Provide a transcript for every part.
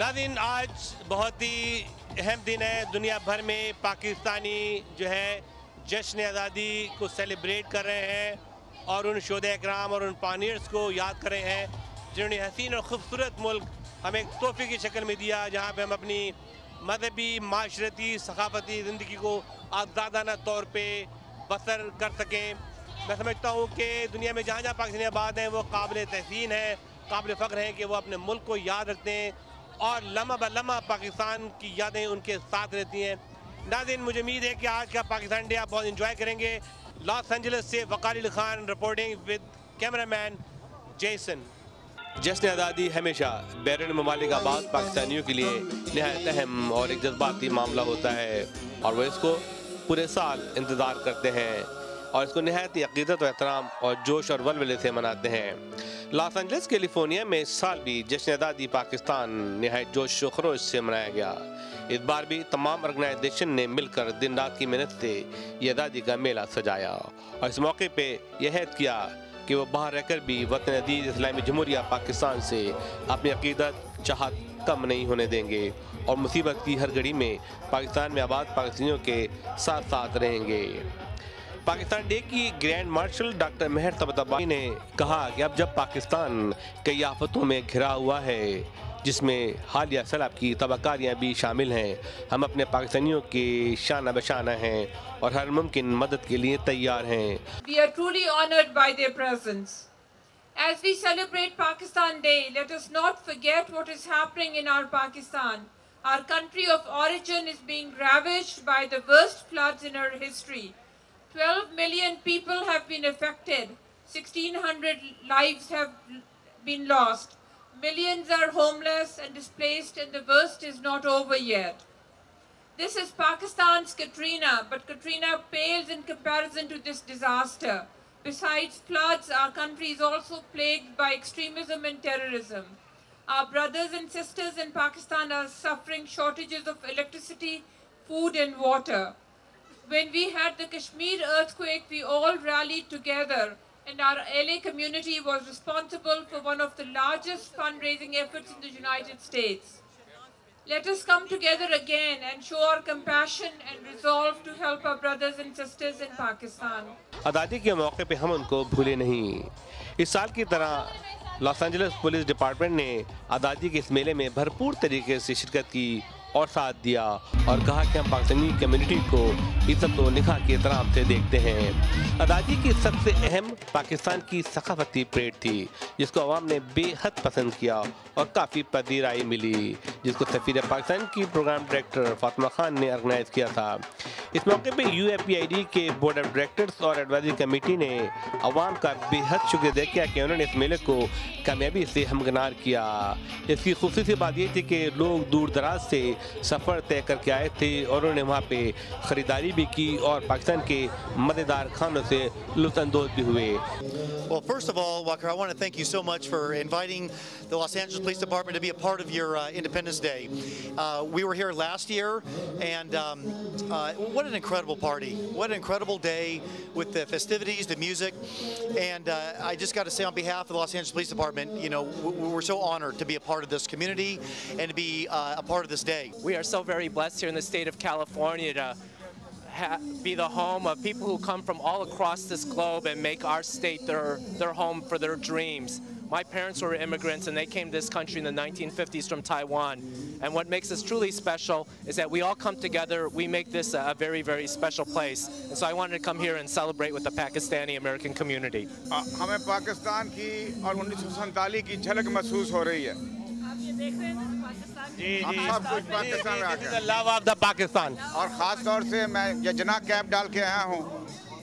नाज़रीन, आज बहुत ही अहम दिन है। दुनिया भर में पाकिस्तानी जो है जश्न आज़ादी को सेलिब्रेट कर रहे हैं और उन शोहदा इकराम और उन पानियर्स को याद कर रहे हैं जिन्होंने हसीन और ख़ूबसूरत मुल्क हमें एक तोहफ़े की शक्ल में दिया, जहाँ पे हम अपनी मजहबी, माशरती, सकाफती ज़िंदगी को आज़ादाना तौर पे बसर कर सकें। मैं समझता हूँ कि दुनिया में जहाँ जहाँ पाकिस्तानी आबाद हैं वो काबिल तहसीन है, काबिल फ़ख्र हैं कि वो अपने मुल्क को याद रखते हैं और लम्हा ब लम्हा पाकिस्तान की यादें उनके साथ रहती हैं। नाज़रीन, मुझे उम्मीद है कि आज का पाकिस्तान डे आप बहुत इंजॉय करेंगे। लॉस एंजलिस से Waqar Khan reporting with cameraman Jason. जश्न आज़ादी हमेशा बैरून ममालिक आबाद पाकिस्तानियों के लिए नहायत अहम और एक जज्बाती मामला होता है और वो इसको पूरे साल इंतज़ार करते हैं और इसको नहायत अक़ीदत व एहतराम और जोश और वलवले से मनाते हैं। लॉस एंजलिस कैलिफोर्निया में इस साल भी जश्न आज़ादी पाकिस्तान नहायत जोश व खरोश से मनाया गया। इस बार भी तमाम ऑर्गेनाइजेशन ने मिलकर दिन रात की मेहनत से ये आज़ादी का मेला सजाया और इस मौके पर यह अहद किया कि वो बाहर रहकर भी वतन अज़ीज़ इस्लामी जमहूरिया पाकिस्तान से अपनी अक़ीदत चाहत कम नहीं होने देंगे और मुसीबत की हर घड़ी में पाकिस्तान में आबाद पाकिस्तानियों के साथ साथ रहेंगे। पाकिस्तान डे की ग्रैंड मार्शल डॉक्टर मेहर तबताबाई ने कहा कि अब जब पाकिस्तान कई आफतों में घिरा हुआ है, जिसमें हालिया सैलाब की तबाहकारियाँ भी शामिल हैं, हम अपने पाकिस्तानियों के शाना बशाना हैं और हर मुमकिन मदद के लिए तैयार हैं। We are truly honored by their presence. As we celebrate Pakistan Day, let us not forget what is happening in our Pakistan. Our country of origin is being ravaged by the worst floods in our history. 12 million people have been affected. 1,600 lives have been lost. Millions are homeless and displaced, and the worst is not over yet. This is Pakistan's Katrina, but Katrina pales in comparison to this disaster. Besides floods, our country is also plagued by extremism and terrorism. Our brothers and sisters in Pakistan are suffering shortages of electricity, food and water. When we had the Kashmir earthquake, we all rallied together, and our LA community was responsible for one of the largest fundraising efforts in the United States. Let us come together again and show our compassion and resolve to help our brothers and sisters in Pakistan. आज़ादी के मौके पे हम उनको भूले नहीं। इस साल की तरह लॉस एंजलिस पुलिस डिपार्टमेंट ने आज़ादी के इस मेले में भरपूर तरीके से शिरकत की और साथ दिया और कहा कि हम पाकिस्तानी कम्युनिटी को इज्जत व निखाह के एहतराम से देखते हैं। आज़ादी की सबसे अहम पाकिस्तान की सकाफती परेड थी, जिसको अवाम ने बेहद पसंद किया और काफ़ी पजीराई मिली, जिसको सफ़ीर पाकिस्तान की प्रोग्राम डायरेक्टर फातिमा खान ने ऑर्गेनाइज किया था। इस मौके पे UAPID के बोर्ड ऑफ डायरेक्टर्स और एडवाइजरी कमेटी ने अवाम का बेहद शुक्र अदा किया कि उन्होंने इस मेले को कामयाबी से हमगनार किया। इसकी खूबसूरती बात ये थी कि लोग दूर दराज से सफ़र तय करके आए थे और उन्होंने वहाँ पे ख़रीदारी भी की और पाकिस्तान के मज़ेदार खानों से लुत्फ़अंदोज़ भी हुए। Well, first of all, Walker, I want to thank you so much for inviting the Los Angeles Police Department to be a part of your Independence Day. We were here last year, and what an incredible party. What an incredible day with the festivities, the music. And I just got to say on behalf of the Los Angeles Police Department, you know, we're so honored to be a part of this community and to be a part of this day. We are so very blessed here in the state of California to be the home of people who come from all across this globe and make our state their home for their dreams. My parents were immigrants and they came to this country in the 1950s from Taiwan. And what makes us truly special is that we all come together, we make this a very, very special place. And so I wanted to come here and celebrate with the Pakistani American community. हमें पाकिस्तान की और 1947 की झलक महसूस हो रही है। आप ये देख रहे हैं पाकिस्तान हम सब कुछ पाकिस्तान में आके लव ऑफ द पाकिस्तान और ख़ास तौर से मैं ये जना कैप डाल के आया हूँ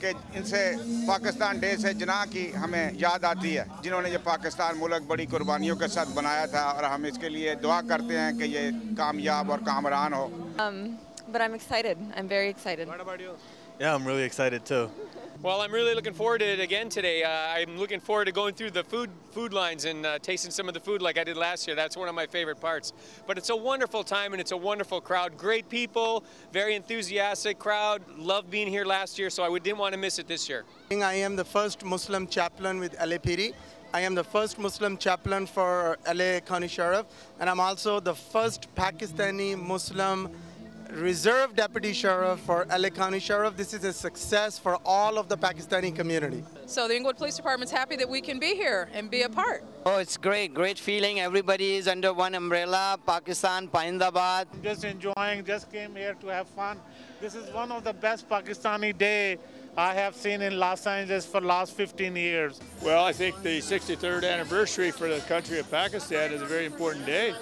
कि इनसे पाकिस्तान डे से जना की हमें याद आती है, जिन्होंने ये पाकिस्तान मुल्क बड़ी कुर्बानियों के साथ बनाया था और हम इसके लिए दुआ करते हैं कि ये कामयाब और कामरान हो। But I'm excited. I'm very excited. What about you? Yeah, I'm really excited too. Well, I'm really looking forward to it again today. I'm looking forward to going through the food lines and tasting some of the food like I did last year. That's one of my favorite parts. But it's a wonderful time and it's a wonderful crowd. Great people, very enthusiastic crowd. Loved being here last year, so I didn't want to miss it this year. I am the first Muslim chaplain with LAPD, I am the first Muslim chaplain for LA County Sheriff, and I'm also the first Pakistani Muslim Reserve Deputy Sheriff for LA County Sheriff. This is a success for all of the Pakistani community. So the Inglewood Police Department's happy that we can be here and be a part. Oh, it's great feeling. Everybody is under one umbrella, Pakistan, Paindabad. Just enjoying, just came here to have fun. This is one of the best Pakistani day I have seen in Los Angeles for the last 15 years. Well, I think the 63rd anniversary for the country of Pakistan is a very important day.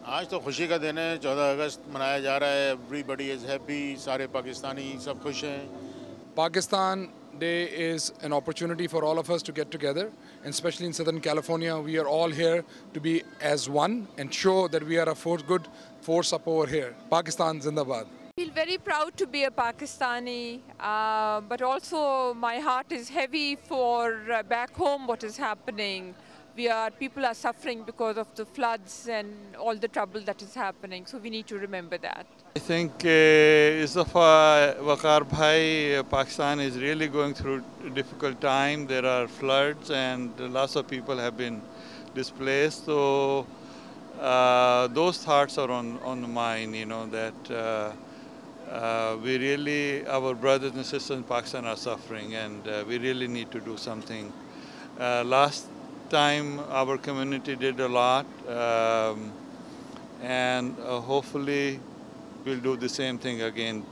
आज तो खुशी का दिन है 14 अगस्त मनाया जा रहा है everybody is happy सारे पाकिस्तानी सब खुश हैं Pakistan Day is an opportunity for all of us to get together, and especially in Southern California, we are all here to be as one and show that we are a good force up over here. Pakistan Zindabad. I feel very proud to be a Pakistani, but also my heart is heavy for back home what is happening. People are suffering because of the floods and all the trouble that is happening, so we need to remember that. I think Istafa Waqar Bhai, Pakistan is really going through a difficult time. There are floods and lots of people have been displaced. So those thoughts are on the mind, you know, that our brothers and sisters in Pakistan are suffering, and we really need to do something. Last time our community did a lot, and hopefully we'll do the same thing again